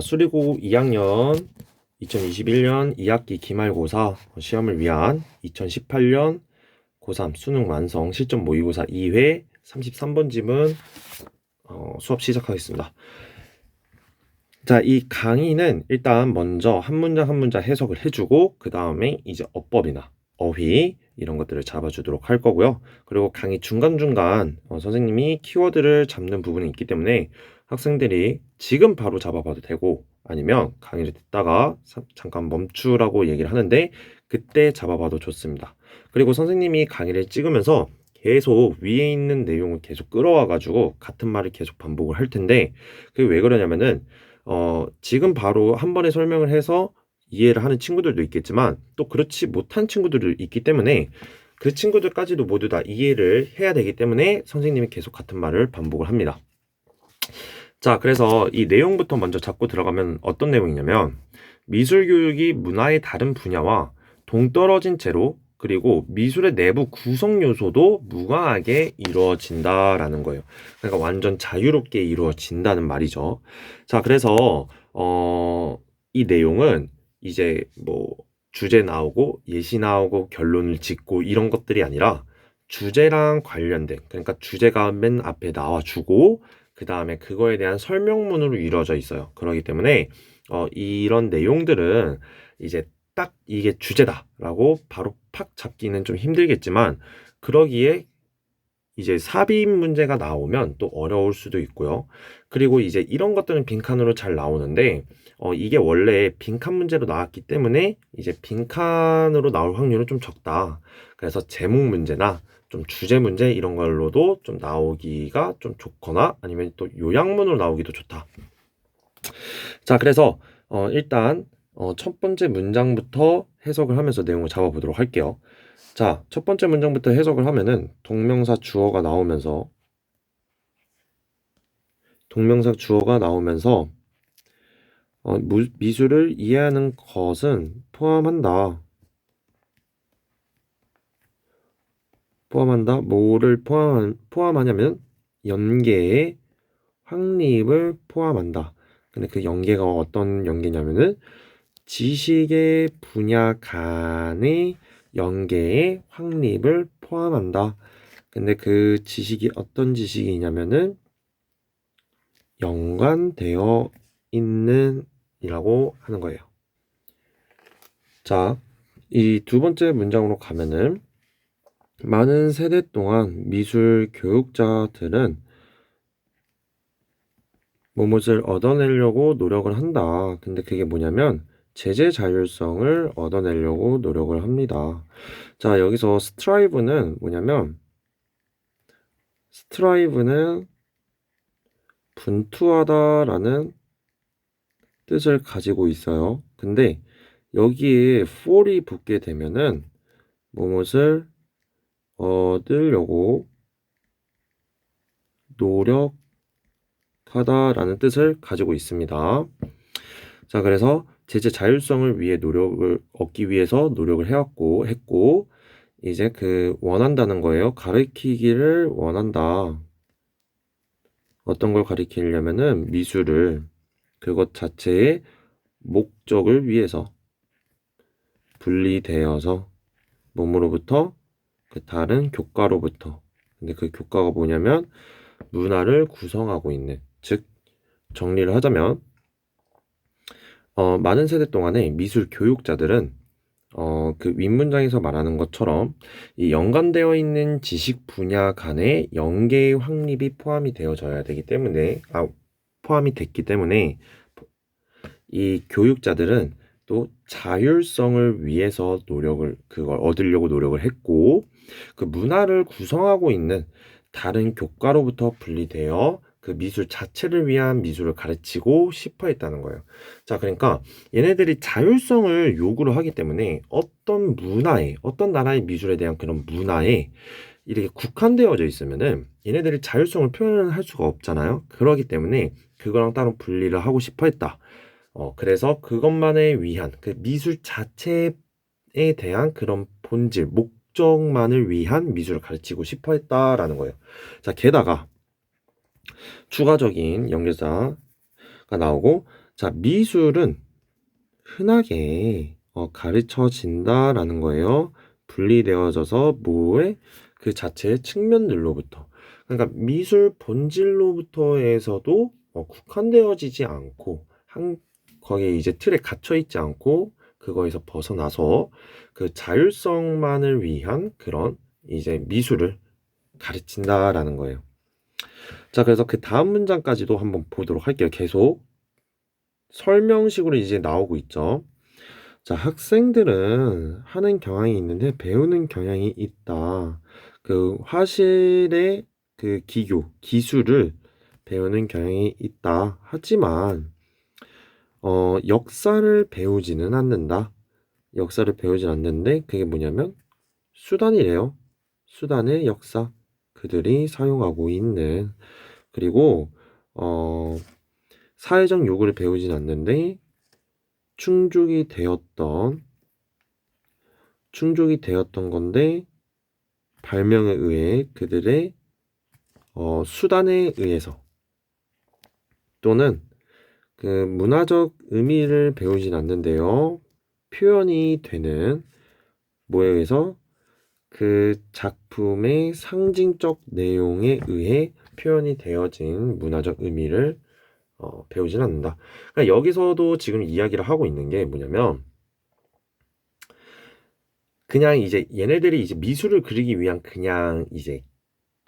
수리고 2학년 2021년 2학기 기말고사 시험을 위한 2018년 고3 수능 완성 실전 모의고사 2회 33번 지문 수업 시작하겠습니다. 자, 이 강의는 일단 먼저 한 문장 한 문장 해석을 해주고 그 다음에 이제 어법이나 어휘 이런 것들을 잡아주도록 할 거고요. 그리고 강의 중간중간 선생님이 키워드를 잡는 부분이 있기 때문에 학생들이 지금 바로 잡아봐도 되고 아니면 강의를 듣다가 잠깐 멈추라고 얘기를 하는데 그때 잡아봐도 좋습니다. 그리고 선생님이 강의를 찍으면서 계속 위에 있는 내용을 계속 끌어와가지고 같은 말을 계속 반복을 할 텐데 그게 왜 그러냐면은 지금 바로 한 번에 설명을 해서 이해를 하는 친구들도 있겠지만 또 그렇지 못한 친구들도 있기 때문에 그 친구들까지도 모두 다 이해를 해야 되기 때문에 선생님이 계속 같은 말을 반복을 합니다. 자, 그래서 이 내용부터 먼저 잡고 들어가면 어떤 내용이냐면 미술교육이 문화의 다른 분야와 동떨어진 채로 그리고 미술의 내부 구성 요소도 무관하게 이루어진다라는 거예요. 그러니까 완전 자유롭게 이루어진다는 말이죠. 자, 그래서 이 내용은 이제 뭐 주제 나오고 예시 나오고 결론을 짓고 이런 것들이 아니라 주제랑 관련된 그러니까 주제가 맨 앞에 나와주고 그 다음에 그거에 대한 설명문으로 이루어져 있어요. 그렇기 때문에 이런 내용들은 이제 딱 이게 주제다라고 바로 팍 잡기는 좀 힘들겠지만 그러기에 이제 삽입 문제가 나오면 또 어려울 수도 있고요. 그리고 이제 이런 것들은 빈칸으로 잘 나오는데 이게 원래 빈칸 문제로 나왔기 때문에 이제 빈칸으로 나올 확률은 좀 적다. 그래서 제목 문제나 좀 주제 문제 이런 걸로도 좀 나오기가 좀 좋거나 아니면 또 요약문으로 나오기도 좋다. 자, 그래서 일단 첫 번째 문장부터 해석을 하면서 내용을 잡아보도록 할게요. 자, 첫 번째 문장부터 해석을 하면은 동명사 주어가 나오면서 미술을 이해하는 것은 포함한다. 뭐를 포함하냐면 연계의 확립을 포함한다. 근데 그 연계가 어떤 연계냐면은 지식의 분야 간의 연계의 확립을 포함한다. 근데 그 지식이 어떤 지식이냐면은 연관되어 있는 이라고 하는 거예요. 자, 이 두 번째 문장으로 가면은 많은 세대 동안 미술 교육자들은 무엇을 얻어내려고 노력을 한다. 근데 그게 뭐냐면 제재 자율성을 얻어내려고 노력을 합니다. 자, 여기서 스트라이브는 뭐냐면 스트라이브는 분투하다라는 뜻을 가지고 있어요. 근데 여기에 for이 붙게 되면은 무엇을 얻으려고 노력하다라는 뜻을 가지고 있습니다. 자, 그래서 제재 자율성을 위해 노력을 얻기 위해서 노력을 했고 이제 그 원한다는 거예요. 가르치기를 원한다. 어떤 걸 가리키려면은 미술을 그것 자체의 목적을 위해서 분리되어서 몸으로부터 그 다른 교과로부터 근데 그 교과가 뭐냐면 문화를 구성하고 있는 즉 정리를 하자면 많은 세대 동안에 미술 교육자들은 그 윗문장에서 말하는 것처럼 이 연관되어 있는 지식 분야 간의 연계의 확립이 포함이 되어져야 되기 때문에 포함이 됐기 때문에 이 교육자들은 또 자율성을 위해서 그걸 얻으려고 노력을 했고 그 문화를 구성하고 있는 다른 교과로부터 분리되어 그 미술 자체를 위한 미술을 가르치고 싶어 했다는 거예요. 자, 그러니까 얘네들이 자율성을 요구를 하기 때문에 어떤 나라의 미술에 대한 그런 문화에 이렇게 국한되어져 있으면은 얘네들이 자율성을 표현을 할 수가 없잖아요. 그러기 때문에 그거랑 따로 분리를 하고 싶어 했다. 그래서 그것만을 위한 그 미술 자체에 대한 그런 본질, 목적만을 위한 미술을 가르치고 싶어 했다라는 거예요. 자, 게다가 추가적인 연결사가 나오고 자, 미술은 흔하게 가르쳐진다라는 거예요. 분리되어져서 뭐에 그 자체의 측면들로부터. 그러니까 미술 본질로부터에서도 국한되어지지 않고 거기에 이제 틀에 갇혀 있지 않고 그거에서 벗어나서 그 자율성만을 위한 그런 이제 미술을 가르친다라는 거예요. 자, 그래서 그 다음 문장까지도 한번 보도록 할게요. 계속 설명식으로 이제 나오고 있죠. 자, 학생들은 하는 경향이 있는데 배우는 경향이 있다. 그 화실의 그 기술을 배우는 경향이 있다. 하지만 역사를 배우지는 않는다. 역사를 배우진 않는데 그게 뭐냐면 수단이래요. 수단의 역사. 그들이 사용하고 있는 그리고 어, 사회적 요구를 배우진 않는데 충족이 되었던 건데 발명에 의해 그들의 수단에 의해서 또는 그 문화적 의미를 배우진 않는데요. 표현이 되는 뭐에 의해서 그 작품의 상징적 내용에 의해 표현이 되어진 문화적 의미를 배우진 않는다. 그러니까 여기서도 지금 이야기를 하고 있는 게 뭐냐면 그냥 이제 얘네들이 이제 미술을 그리기 위한 그냥 이제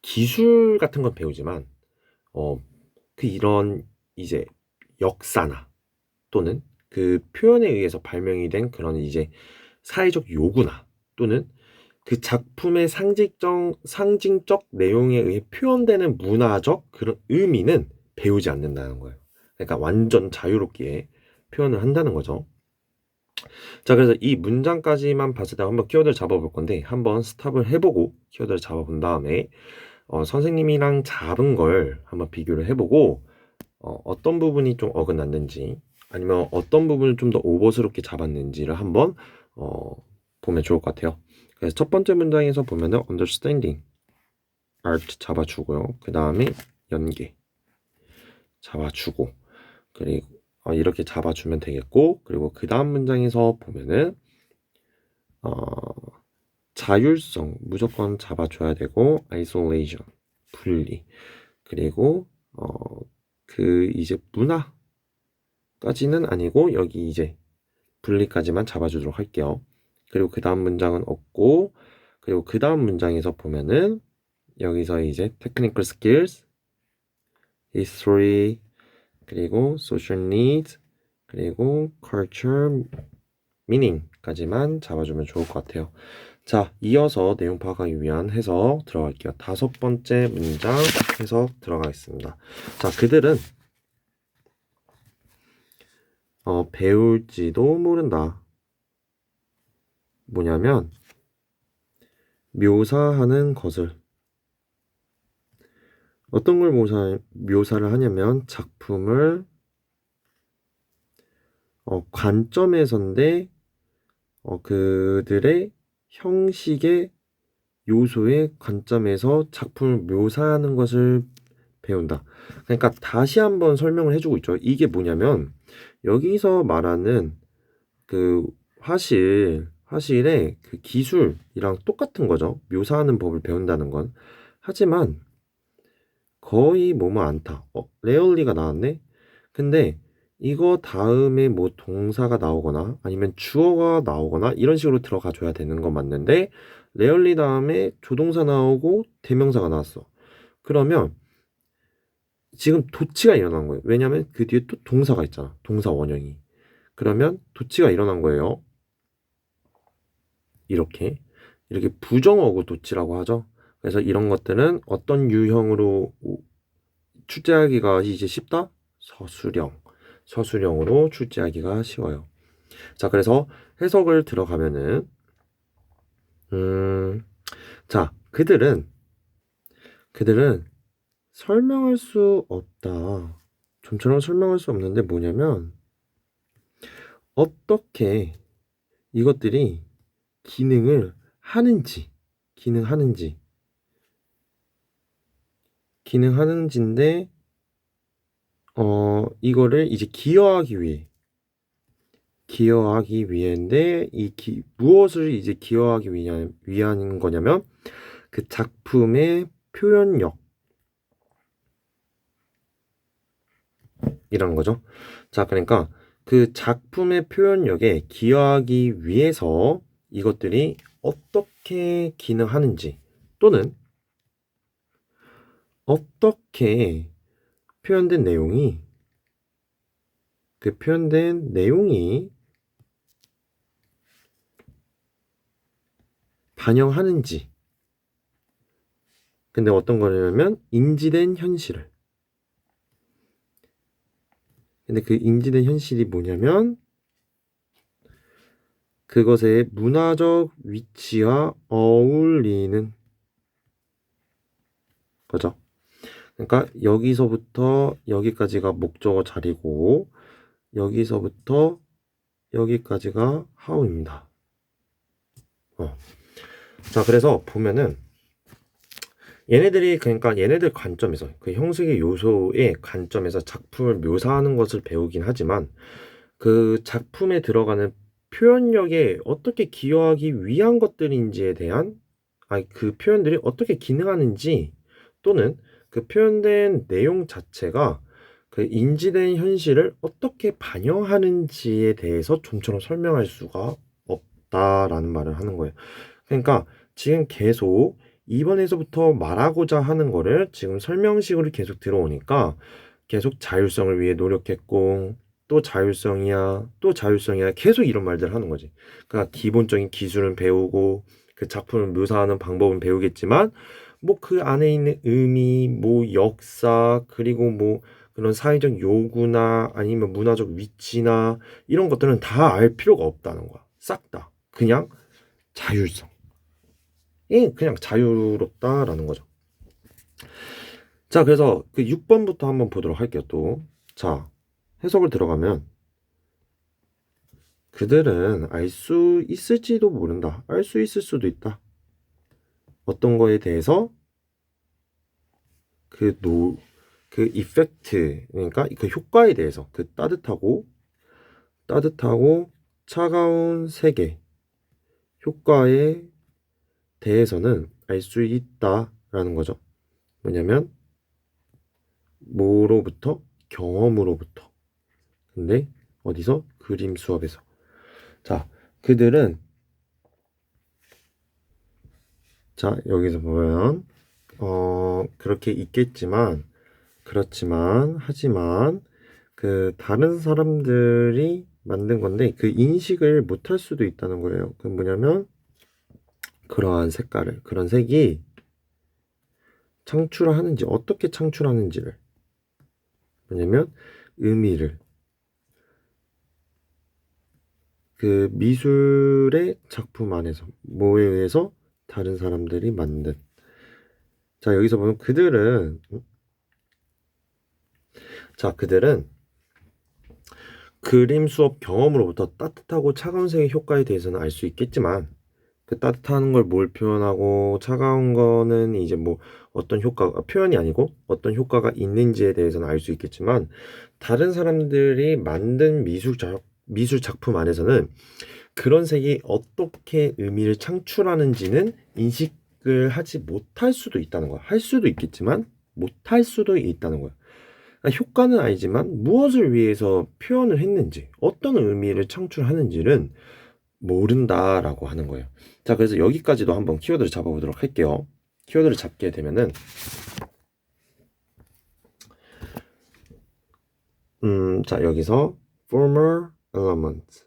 기술 같은 건 배우지만 그 이런 이제 역사나 또는 그 표현에 의해서 발명이 된 그런 이제 사회적 요구나 또는 그 작품의 상징적 내용에 의해 표현되는 문화적 그런 의미는 배우지 않는다는 거예요. 그러니까 완전 자유롭게 표현을 한다는 거죠. 자, 그래서 이 문장까지만 봤을 때 한번 키워드를 잡아볼 건데 한번 스탑을 해보고 키워드를 잡아본 다음에 선생님이랑 잡은 걸 한번 비교를 해보고 어떤 부분이 좀 어긋났는지 아니면 어떤 부분을 좀 더 오버스럽게 잡았는지를 한번 보면 좋을 것 같아요. 그래서 첫 번째 문장에서 보면은 understanding, art 잡아주고요. 그 다음에 연계 잡아주고 그리고 이렇게 잡아주면 되겠고 그리고 그 다음 문장에서 보면은 자율성 무조건 잡아줘야 되고 isolation 분리 그리고 그 이제 문화까지는 아니고 여기 이제 분리까지만 잡아주도록 할게요. 그리고 그 다음 문장은 없고 그리고 그 다음 문장에서 보면은 여기서 이제 technical skills, history 그리고 social needs 그리고 culture, meaning까지만 잡아주면 좋을 것 같아요. 자, 이어서 내용 파악하기 위한 해석 들어갈게요. 다섯 번째 문장 해석 들어가겠습니다. 자, 그들은 배울지도 모른다. 뭐냐면 묘사하는 것을 어떤 걸 묘사를 하냐면 작품을 관점에서인데 그들의 형식의 요소의 관점에서 작품을 묘사하는 것을 배운다. 그러니까 다시 한번 설명을 해주고 있죠. 이게 뭐냐면 여기서 말하는 그 화실의 그 기술이랑 똑같은 거죠. 묘사하는 법을 배운다는 건. 하지만 거의 뭐뭐 않다. 레얼리가 나왔네? 근데 이거 다음에 뭐 동사가 나오거나 아니면 주어가 나오거나 이런 식으로 들어가 줘야 되는 건 맞는데 레얼리 다음에 조동사 나오고 대명사가 나왔어. 그러면 지금 도치가 일어난 거예요. 왜냐면 그 뒤에 또 동사가 있잖아. 동사 원형이. 그러면 도치가 일어난 거예요. 이렇게 부정어구 도치라고 하죠. 그래서 이런 것들은 어떤 유형으로 출제하기가 이제 쉽다? 서술형으로 출제하기가 쉬워요. 자, 그래서 해석을 들어가면은 자, 그들은 설명할 수 없다. 좀처럼 설명할 수 없는데 뭐냐면 어떻게 이것들이 기능을 하는지, 기능하는지인데 이거를 이제 기여하기 위해인데 무엇을 이제 기여하기 위한 거냐면 그 작품의 표현력이라는 거죠. 자, 그러니까 그 작품의 표현력에 기여하기 위해서 이것들이 어떻게 기능하는지 또는 어떻게 표현된 내용이 반영하는지. 근데 어떤 거냐면 인지된 현실을. 근데 그 인지된 현실이 뭐냐면 그것의 문화적 위치와 어울리는 거죠. 그러니까 여기서부터 여기까지가 목적어 자리고 여기서부터 여기까지가 how입니다. 자, 그래서 보면은 그러니까 얘네들 관점에서 그 형식의 요소의 관점에서 작품을 묘사하는 것을 배우긴 하지만 그 작품에 들어가는 표현력에 어떻게 기여하기 위한 것들인지에 대한 그 표현들이 어떻게 기능하는지 또는 그 표현된 내용 자체가 그 인지된 현실을 어떻게 반영하는지에 대해서 좀처럼 설명할 수가 없다라는 말을 하는 거예요. 그러니까 지금 계속 2번에서부터 말하고자 하는 거를 지금 설명식으로 계속 들어오니까 계속 자율성을 위해 노력했고 또 자율성이야 계속 이런 말들을 하는 거지. 그러니까 기본적인 기술은 배우고 그 작품을 묘사하는 방법은 배우겠지만 뭐 그 안에 있는 의미, 뭐 역사, 그리고 뭐 그런 사회적 요구나 아니면 문화적 위치나 이런 것들은 다 알 필요가 없다는 거야. 싹 다. 그냥 자율성. 그냥 자유롭다라는 거죠. 자, 그래서 그 6번부터 한번 보도록 할게요, 또. 자, 해석을 들어가면 그들은 알 수 있을지도 모른다. 알 수 있을 수도 있다. 어떤 거에 대해서 그 이펙트, 그러니까 그 효과에 대해서 그 따뜻하고 차가운 세계 효과에 대해서는 알 수 있다라는 거죠. 뭐냐면 뭐로부터? 경험으로부터. 근데 어디서? 그림 수업에서. 자, 그들은 자, 여기서 보면 그렇게 있겠지만 하지만 그 다른 사람들이 만든 건데 그 인식을 못할 수도 있다는 거예요. 그 뭐냐면 그러한 그런 색이 창출하는지 어떻게 창출하는지를 뭐냐면 의미를 그 미술의 작품 안에서 뭐에 의해서 다른 사람들이 만든. 자, 여기서 보면 그들은 그림 수업 경험으로부터 따뜻하고 차가운 색의 효과에 대해서는 알 수 있겠지만 그 따뜻한 걸 뭘 표현하고 차가운 거는 이제 뭐 어떤 효과가 표현이 아니고 어떤 효과가 있는지에 대해서는 알 수 있겠지만 다른 사람들이 만든 미술 작품 안에서는 그런 색이 어떻게 의미를 창출하는지는 인식을 하지 못할 수도 있다는 거야. 할 수도 있겠지만 못할 수도 있다는 거야. 그러니까 효과는 아니지만 무엇을 위해서 표현을 했는지 어떤 의미를 창출하는지는 모른다라고 하는 거예요. 자, 그래서 여기까지도 한번 키워드를 잡아보도록 할게요. 키워드를 잡게 되면은 자, 여기서 former element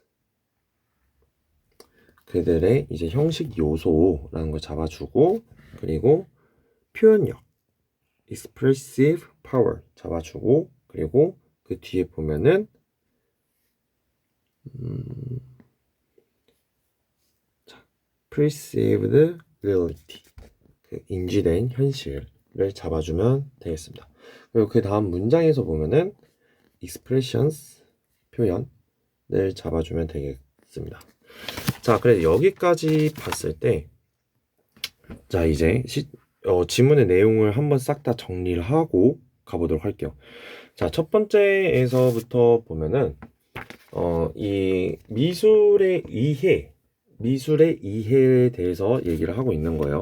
그들의 이제 형식 요소라는 걸 잡아주고 그리고 표현력 expressive power 잡아주고 그리고 그 뒤에 보면은 perceived reality 그 인지된 현실을 잡아주면 되겠습니다. 그리고 그 다음 문장에서 보면은 expressions 표현을 잡아주면 되겠습니다. 자, 그래서 여기까지 봤을 때 자, 이제 지문의 내용을 한번 싹 다 정리를 하고 가보도록 할게요. 자, 첫 번째에서부터 보면은 이 미술의 이해에 대해서 얘기를 하고 있는 거예요.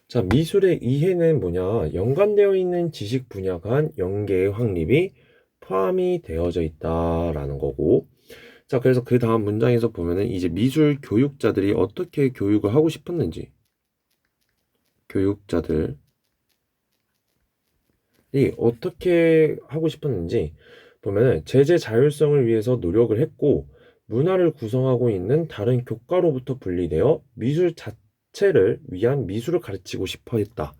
자, 미술의 이해는 뭐냐? 연관되어 있는 지식 분야 간 연계의 확립이 포함이 되어져 있다라는 거고. 자, 그래서 그 다음 문장에서 보면은 이제 미술 교육자들이 어떻게 교육을 하고 싶었는지, 교육자들이 어떻게 하고 싶었는지 보면은 제재 자율성을 위해서 노력을 했고, 문화를 구성하고 있는 다른 교과로부터 분리되어 미술 자체를 위한 미술을 가르치고 싶어 했다.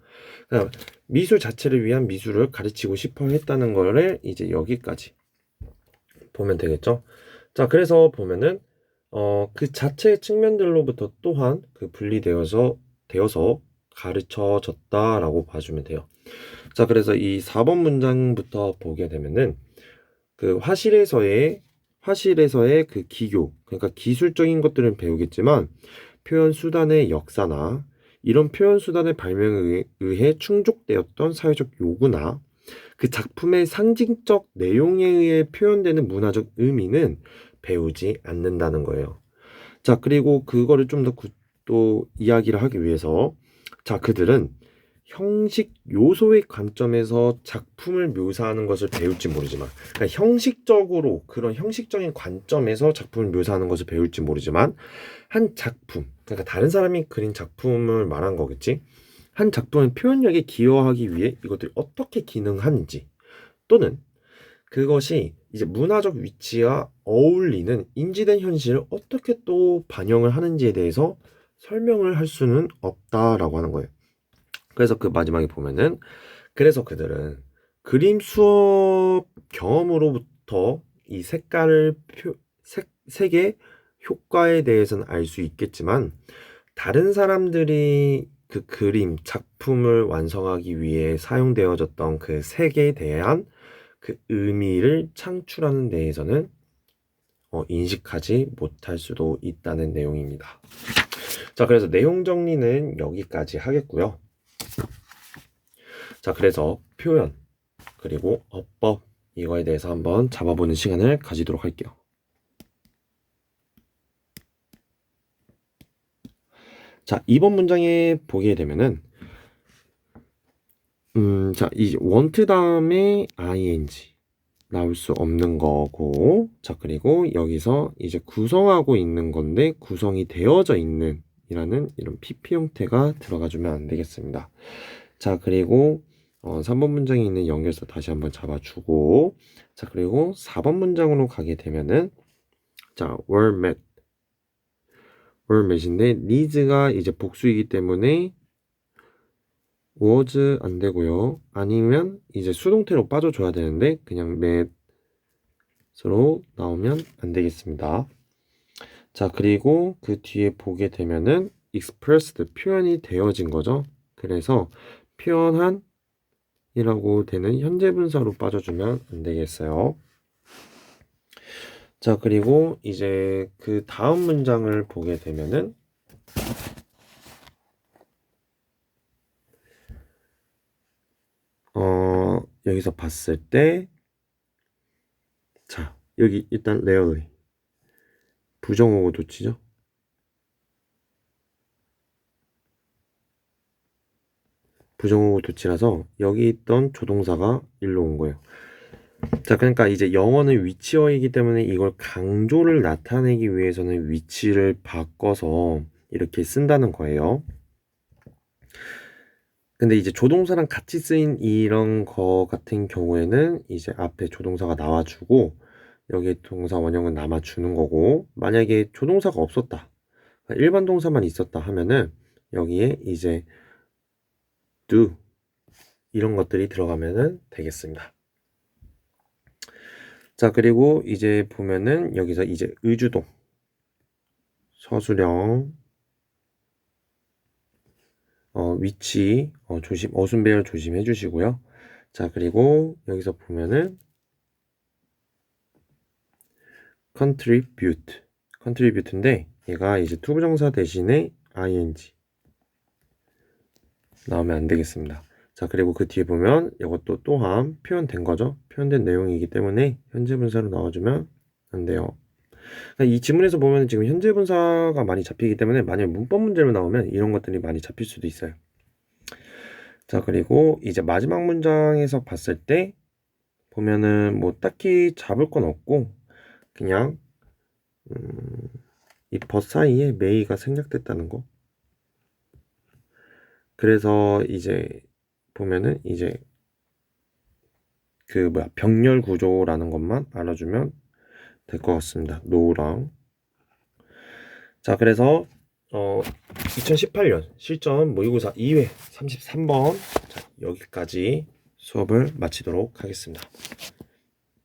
그러니까 미술 자체를 위한 미술을 가르치고 싶어 했다는 거를 이제 여기까지 보면 되겠죠. 자, 그래서 보면은 그 자체의 측면들로부터 또한 그 되어서 가르쳐졌다라고 봐주면 돼요. 자, 그래서 이 4번 문장부터 보게 되면은 그 화실에서의 그 기교, 그러니까 기술적인 것들은 배우겠지만 표현 수단의 역사나 이런 표현 수단의 발명에 의해 충족되었던 사회적 요구나 그 작품의 상징적 내용에 의해 표현되는 문화적 의미는 배우지 않는다는 거예요. 자, 그리고 그거를 좀 더 또 이야기를 하기 위해서 자, 그들은 형식 요소의 관점에서 작품을 묘사하는 것을 배울지 모르지만 그러니까 형식적으로 그런 형식적인 관점에서 작품을 묘사하는 것을 배울지 모르지만 한 작품 그러니까 다른 사람이 그린 작품을 말한 거겠지. 한 작품의 표현력에 기여하기 위해 이것들이 어떻게 기능하는지 또는 그것이 이제 문화적 위치와 어울리는 인지된 현실을 어떻게 또 반영을 하는지에 대해서 설명을 할 수는 없다라고 하는 거예요. 그래서 그 마지막에 보면은 그래서 그들은 그림 수업 경험으로부터 이 색의 효과에 대해서는 알 수 있겠지만 다른 사람들이 그 그림 작품을 완성하기 위해 사용되어졌던 그 색에 대한 그 의미를 창출하는 데에서는 인식하지 못할 수도 있다는 내용입니다. 자, 그래서 내용 정리는 여기까지 하겠고요. 자, 그래서 표현 그리고 어법 이거에 대해서 한번 잡아보는 시간을 가지도록 할게요. 자, 이번 문장에 보게 되면은 자, 이 want 다음에 ing 나올 수 없는 거고, 자, 그리고 여기서 이제 구성하고 있는 건데 구성이 되어져 있는 이라는 이런 PP 형태가 들어가주면 안 되겠습니다. 자, 그리고 3번 문장에 있는 연결사 다시 한번 잡아주고, 자, 그리고 4번 문장으로 가게 되면은 자, were met인데 needs가 이제 복수이기 때문에 was 안 되고요. 아니면 이제 수동태로 빠져줘야 되는데 그냥 met으로 나오면 안 되겠습니다. 자, 그리고 그 뒤에 보게 되면은 expressed 표현이 되어진 거죠. 그래서 표현한 이라고 되는 현재 분사로 빠져주면 안 되겠어요. 자, 그리고 이제 그 다음 문장을 보게 되면은 여기서 봤을 때 자, 여기 일단 rarely 부정어고 도치죠. 부정어고 도치라서 여기 있던 조동사가 일로 온 거예요. 자, 그러니까 이제 영어는 위치어이기 때문에 이걸 강조를 나타내기 위해서는 위치를 바꿔서 이렇게 쓴다는 거예요. 근데 이제 조동사랑 같이 쓰인 이런 거 같은 경우에는 이제 앞에 조동사가 나와주고 여기 동사 원형은 남아주는 거고 만약에 조동사가 없었다 일반 동사만 있었다 하면은 여기에 이제 do 이런 것들이 들어가면은 되겠습니다. 자, 그리고 이제 보면은 여기서 이제 의주동 서술형 위치 어순배열 조심해 주시고요. 자, 그리고 여기서 보면은 contribute인데 얘가 이제 투부정사 대신에 ing 나오면 안 되겠습니다. 자, 그리고 그 뒤에 보면 이것도 또한 표현된 거죠. 표현된 내용이기 때문에 현재 분사로 나와주면 안 돼요. 이 지문에서 보면 지금 현재 분사가 많이 잡히기 때문에 만약 문법 문제로 나오면 이런 것들이 많이 잡힐 수도 있어요. 자, 그리고 이제 마지막 문장에서 봤을 때 보면은 뭐 딱히 잡을 건 없고 그냥 이 벗 사이에 메이가 생략됐다는 거. 그래서 이제 보면은 이제 그 뭐야 병렬 구조라는 것만 알아주면 될 것 같습니다. 노랑. 자, 그래서 2018년 실전 모의고사 2회 33번 자, 여기까지 수업을 마치도록 하겠습니다.